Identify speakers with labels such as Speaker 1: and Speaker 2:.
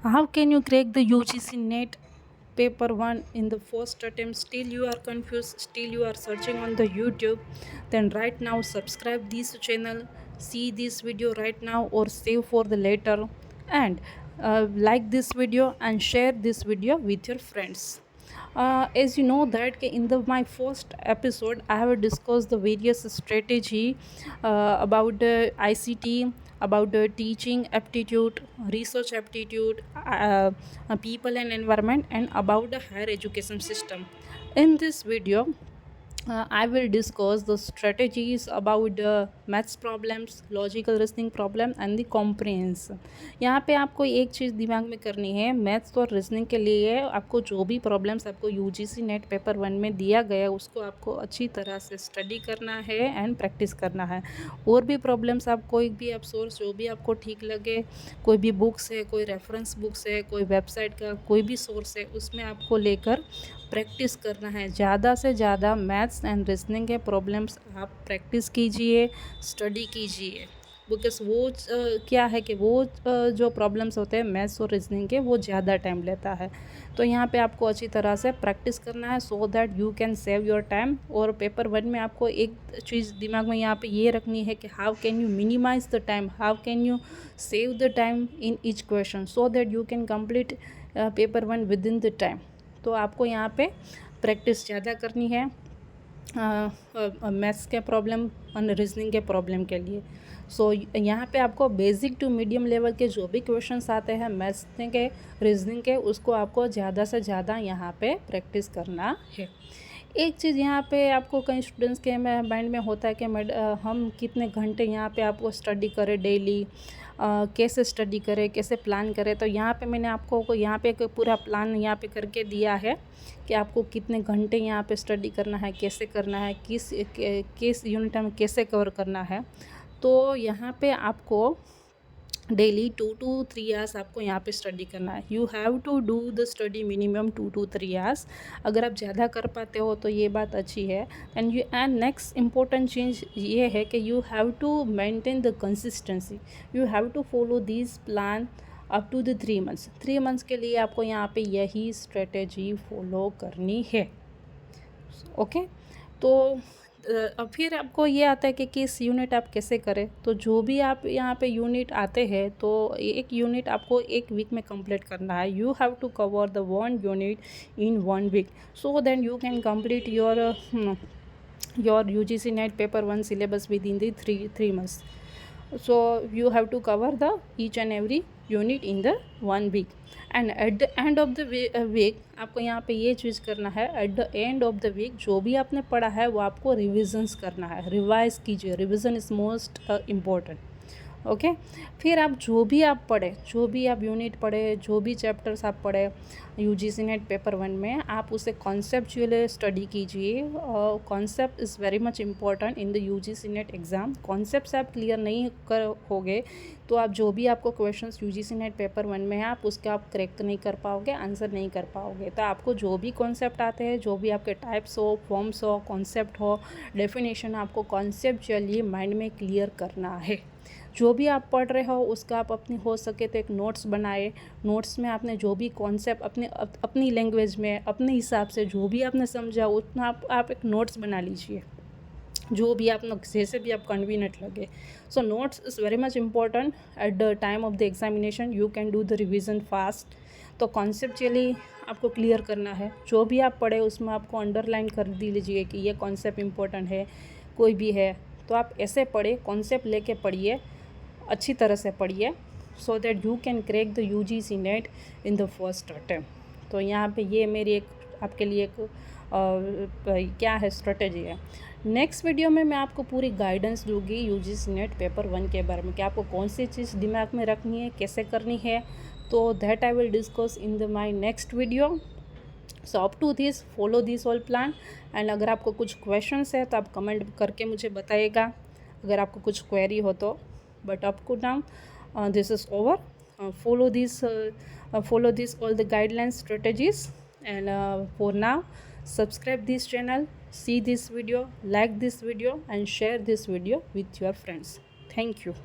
Speaker 1: How can you crack the UGC NET paper 1 in the first attempt? Still you are confused, still you are searching on the YouTube? Then right now subscribe this channel, see this video right now or save for the later, and like this video and share this video with your friends. As you know that in the my first episode I have discussed the various strategy about the ICT, about the teaching aptitude, research aptitude, people and environment, and about the higher education system. In this video I will discuss the strategies about the maths problems, logical reasoning problem and the comprehension. यहाँ पे आपको एक चीज़ दिमाग में करनी है, maths और reasoning के लिए आपको जो भी प्रॉब्लम्स आपको यूजीसी नेट पेपर 1 में दिया गया है उसको आपको अच्छी तरह से स्टडी करना है एंड प्रैक्टिस करना है। और भी प्रॉब्लम्स आप कोई भी आप सोर्स जो भी आपको ठीक लगे, कोई भी बुक्स है, कोई रेफरेंस बुक्स है, कोई वेबसाइट का कोई भी सोर्स है, उसमें आपको लेकर प्रैक्टिस करना है। ज़्यादा से ज़्यादा मैथ्स एंड रीजनिंग के प्रॉब्लम्स आप प्रैक्टिस कीजिए, स्टडी कीजिए। बिकॉज वो क्या है कि वो जो प्रॉब्लम्स होते हैं मैथ्स और रीजनिंग के वो ज़्यादा टाइम लेता है। तो यहाँ पे आपको अच्छी तरह से प्रैक्टिस करना है सो that you can save your time. और पेपर 1 में आपको एक चीज़ दिमाग में यहाँ पे ये रखनी है कि how can you minimise the time, how can you save the time in each question so that you can complete paper 1 within the time. तो आपको यहाँ पे प्रैक्टिस ज़्यादा करनी है मैथ्स के प्रॉब्लम और रीजनिंग के प्रॉब्लम के लिए। सो यहाँ पे आपको बेसिक टू मीडियम लेवल के जो भी क्वेश्चंस आते हैं मैथ्स के, रीजनिंग के, उसको आपको ज़्यादा से ज़्यादा यहाँ पे प्रैक्टिस करना है। एक चीज़ यहाँ पे आपको कई स्टूडेंट्स के माइंड में होता है कि हम कितने घंटे यहाँ पे आपको स्टडी करें डेली, कैसे स्टडी करें, कैसे प्लान करें। तो यहाँ पे मैंने आपको यहाँ पे एक पूरा प्लान यहाँ पे करके दिया है कि आपको कितने घंटे यहाँ पे स्टडी करना है, कैसे करना है, किस यूनिट में कैसे कवर करना है। तो यहाँ पे आपको डेली 2 to 3 आवर्स आपको यहाँ पे स्टडी करना है। You have to do the study minimum 2 to 3 hours. अगर आप ज़्यादा कर पाते हो तो ये बात अच्छी है। एंड नेक्स्ट इम्पोर्टेंट चीज़ ये है कि you have to maintain the consistency, you have to follow this plan up to the 3 months. 3 months के लिए आपको यहाँ पे यही स्ट्रेटेजी फॉलो करनी है। ओके तो अब फिर आपको ये आता है कि किस यूनिट आप कैसे करें। तो जो भी आप यहाँ पे यूनिट आते हैं तो एक यूनिट आपको एक वीक में कंप्लीट करना है। You have to cover the 1 unit in 1 week so then you can complete your UGC net paper 1 syllabus within the 3 months. So you have to cover the each and every unit in the 1 week. And at the end of the week आपको यहाँ पे ये चीज़ करना है, at the end of the week जो भी आपने पढ़ा है वो आपको रिविजन्स करना है, रिवाइज कीजिए। Revision is most important. Okay फिर आप जो भी आप पढ़े, जो भी आप यूनिट पढ़े, जो भी चैप्टर्स आप पढ़े UGC नेट पेपर 1 में, आप उसे कॉन्सेप्चुअली स्टडी कीजिए। Concept is very much important in the UGC net exam. Concept आप क्लियर नहीं कर होगे तो आप जो भी आपको क्वेश्चंस UGC नेट पेपर 1 में है आप उसका आप क्रैक नहीं कर पाओगे, आंसर नहीं कर पाओगे। तो आपको जो भी कॉन्सेप्ट आते हैं, जो भी आपके टाइप्स हो, फॉर्म्स हो, कॉन्सेप्ट हो, डेफिनेशन, आपको कॉन्सेप्चुअली माइंड में क्लियर करना है। जो भी आप पढ़ रहे हो उसका आप अपनी हो सके तो एक नोट्स बनाए। नोट्स में आपने जो भी कॉन्सेप्ट अपनी लैंग्वेज में अपने हिसाब से जो भी आपने समझा उतना आप एक नोट्स बना लीजिए, जो भी आप जैसे भी आप कन्वीनियंट लगे। So notes is very much important at the time of the examination. You can do the revision fast. तो कॉन्सेप्चुअली आपको क्लियर करना है। जो भी आप पढ़े उसमें आपको अंडरलाइन कर लीजिए कि ये कॉन्सेप्ट इम्पोर्टेंट है, कोई भी है तो आप ऐसे पढ़े, कॉन्सेप्ट लेके पढ़िए, अच्छी तरह से पढ़िए सो that you can crack the UGC net in the first attempt. तो यहाँ पे ये मेरी एक आपके लिए एक क्या है स्ट्रेटेजी है। नेक्स्ट वीडियो में मैं आपको पूरी गाइडेंस दूंगी UGC नेट पेपर 1 के बारे में कि आपको कौन सी चीज़ दिमाग में रखनी है, कैसे करनी है। तो that I will discuss in the my next video. So up to this follow this all plan. And अगर आपको कुछ क्वेश्चंस है तो आप कमेंट करके मुझे बताइएगा अगर आपको कुछ क्वेरी हो तो। But up to now this is over. follow this all the guidelines strategies and for now subscribe this channel, see this video, like this video and share this video with your friends. Thank you.